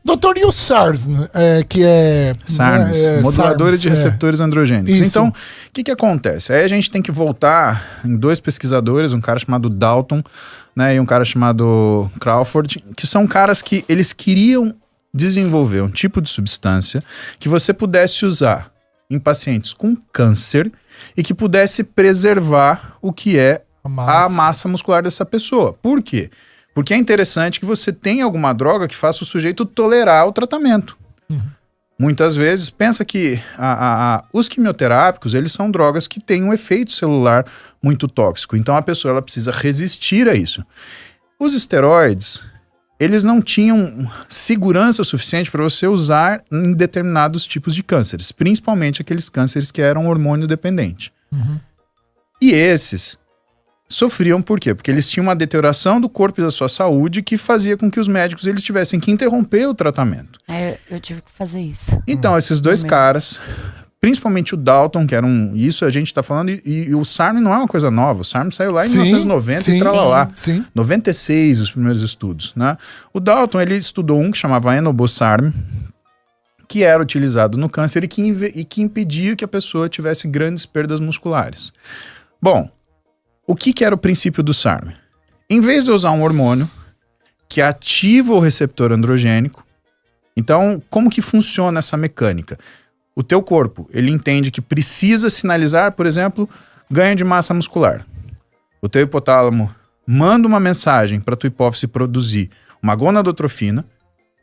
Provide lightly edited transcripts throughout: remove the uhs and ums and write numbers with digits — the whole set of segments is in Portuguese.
Doutor, e o SARS, que é... SARMs, moduladores de receptores androgênicos. Isso. Então, o que acontece? Aí a gente tem que voltar em dois pesquisadores, um cara chamado Dalton, né, e um cara chamado Crawford, que são caras que eles queriam desenvolver um tipo de substância que você pudesse usar em pacientes com câncer e que pudesse preservar o que é a massa muscular dessa pessoa. Por quê? Porque é interessante que você tenha alguma droga que faça o sujeito tolerar o tratamento. Uhum. Muitas vezes, pensa que os quimioterápicos, eles são drogas que têm um efeito celular muito tóxico. Então a pessoa ela precisa resistir a isso. Os esteroides, eles não tinham segurança suficiente para você usar em determinados tipos de cânceres, principalmente aqueles cânceres que eram hormônio dependente. Uhum. E esses sofriam por quê? Porque eles tinham uma deterioração do corpo e da sua saúde que fazia com que os médicos eles tivessem que interromper o tratamento. Eu tive que fazer isso. Então, esses dois caras, principalmente o Dalton, que era isso a gente tá falando, e o SARM não é uma coisa nova, o SARM saiu lá em 1990 e tralalá. 96 os primeiros estudos, né? O Dalton, ele estudou um que chamava enobosarm, que era utilizado no câncer e que impedia que a pessoa tivesse grandes perdas musculares. Bom, o que era o princípio do SARM? Em vez de usar um hormônio que ativa o receptor androgênico, então como que funciona essa mecânica? O teu corpo, ele entende que precisa sinalizar, por exemplo, ganho de massa muscular. O teu hipotálamo manda uma mensagem para a tua hipófise produzir uma gonadotrofina,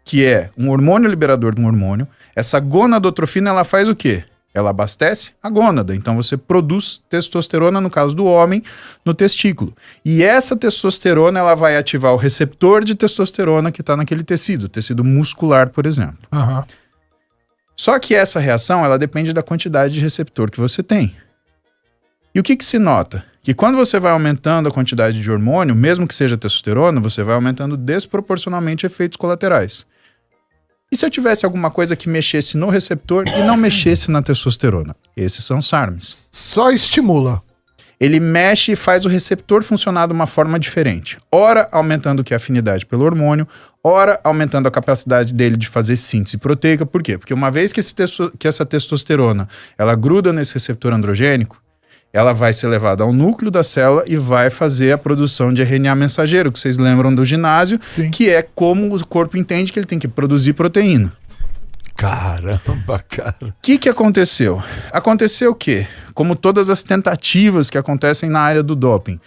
que é um hormônio liberador de um hormônio. Essa gonadotrofina, ela faz o quê? Ela abastece a gônada. Então você produz testosterona, no caso do homem, no testículo. E essa testosterona, ela vai ativar o receptor de testosterona que está naquele tecido muscular, por exemplo. Uhum. Só que essa reação, ela depende da quantidade de receptor que você tem. E o que se nota? Que quando você vai aumentando a quantidade de hormônio, mesmo que seja testosterona, você vai aumentando desproporcionalmente efeitos colaterais. E se eu tivesse alguma coisa que mexesse no receptor e não mexesse na testosterona? Esses são SARMs. Só estimula. Ele mexe e faz o receptor funcionar de uma forma diferente. Ora aumentando o que é a afinidade pelo hormônio, ora aumentando a capacidade dele de fazer síntese proteica. Por quê? Porque uma vez que essa testosterona ela gruda nesse receptor androgênico, ela vai ser levada ao núcleo da célula e vai fazer a produção de RNA mensageiro, que vocês lembram do ginásio, Sim. Que é como o corpo entende que ele tem que produzir proteína. Caramba, cara. O que aconteceu? Aconteceu o quê? Como todas as tentativas que acontecem na área do doping.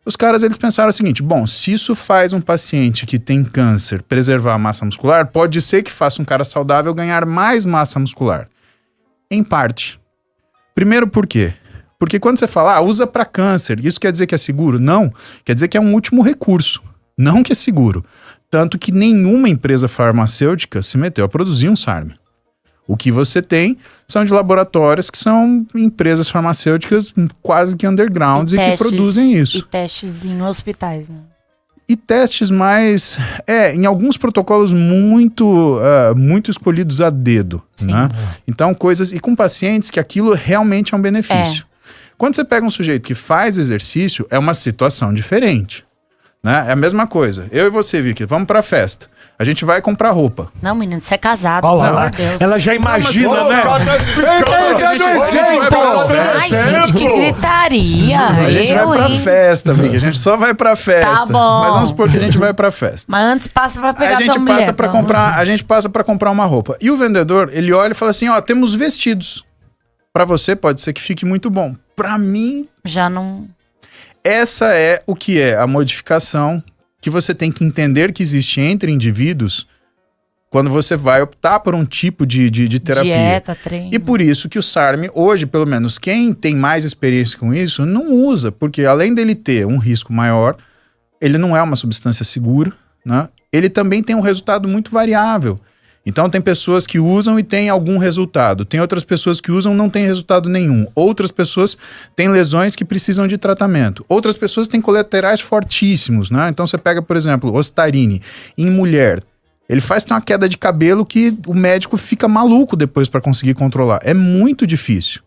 Os caras, eles pensaram o seguinte, bom, se isso faz um paciente que tem câncer preservar a massa muscular, pode ser que faça um cara saudável ganhar mais massa muscular. Em parte. Primeiro, por quê? Porque quando você fala, usa para câncer, isso quer dizer que é seguro? Não, quer dizer que é um último recurso, não que é seguro. Tanto que nenhuma empresa farmacêutica se meteu a produzir um SARM. O que você tem são de laboratórios que são empresas farmacêuticas quase que undergrounds e que produzem isso. E testes em hospitais, né? E testes mais, em alguns protocolos muito escolhidos a dedo, né? Então coisas, e com pacientes que aquilo realmente é um benefício. Quando você pega um sujeito que faz exercício, é uma situação diferente, né? É a mesma coisa. Eu e você, Vicky, vamos pra festa. A gente vai comprar roupa. Não, menino, você é casado, pelo amor amor de Deus. Ela já imagina, né? Ai, gente, que gritaria. A gente vai pra festa, Vicky. A gente só vai pra festa. Tá bom. Mas vamos supor que a gente vai pra festa. Mas antes passa pra pegar a gente tua passa mulher, pra comprar, a gente passa pra comprar uma roupa. E o vendedor, ele olha e fala assim, temos vestidos. Pra você pode ser que fique muito bom. Pra mim... Já não... Essa é o que é a modificação que você tem que entender que existe entre indivíduos quando você vai optar por um tipo de terapia. Dieta, treino. E por isso que o SARM, hoje, pelo menos quem tem mais experiência com isso, não usa, porque além dele ter um risco maior, ele não é uma substância segura, né? Ele também tem um resultado muito variável. Então tem pessoas que usam e tem algum resultado. Tem outras pessoas que usam e não tem resultado nenhum. Outras pessoas têm lesões que precisam de tratamento. Outras pessoas têm colaterais fortíssimos, né? Então você pega, por exemplo, Ostarine em mulher. Ele faz uma queda de cabelo que o médico fica maluco depois para conseguir controlar. É muito difícil.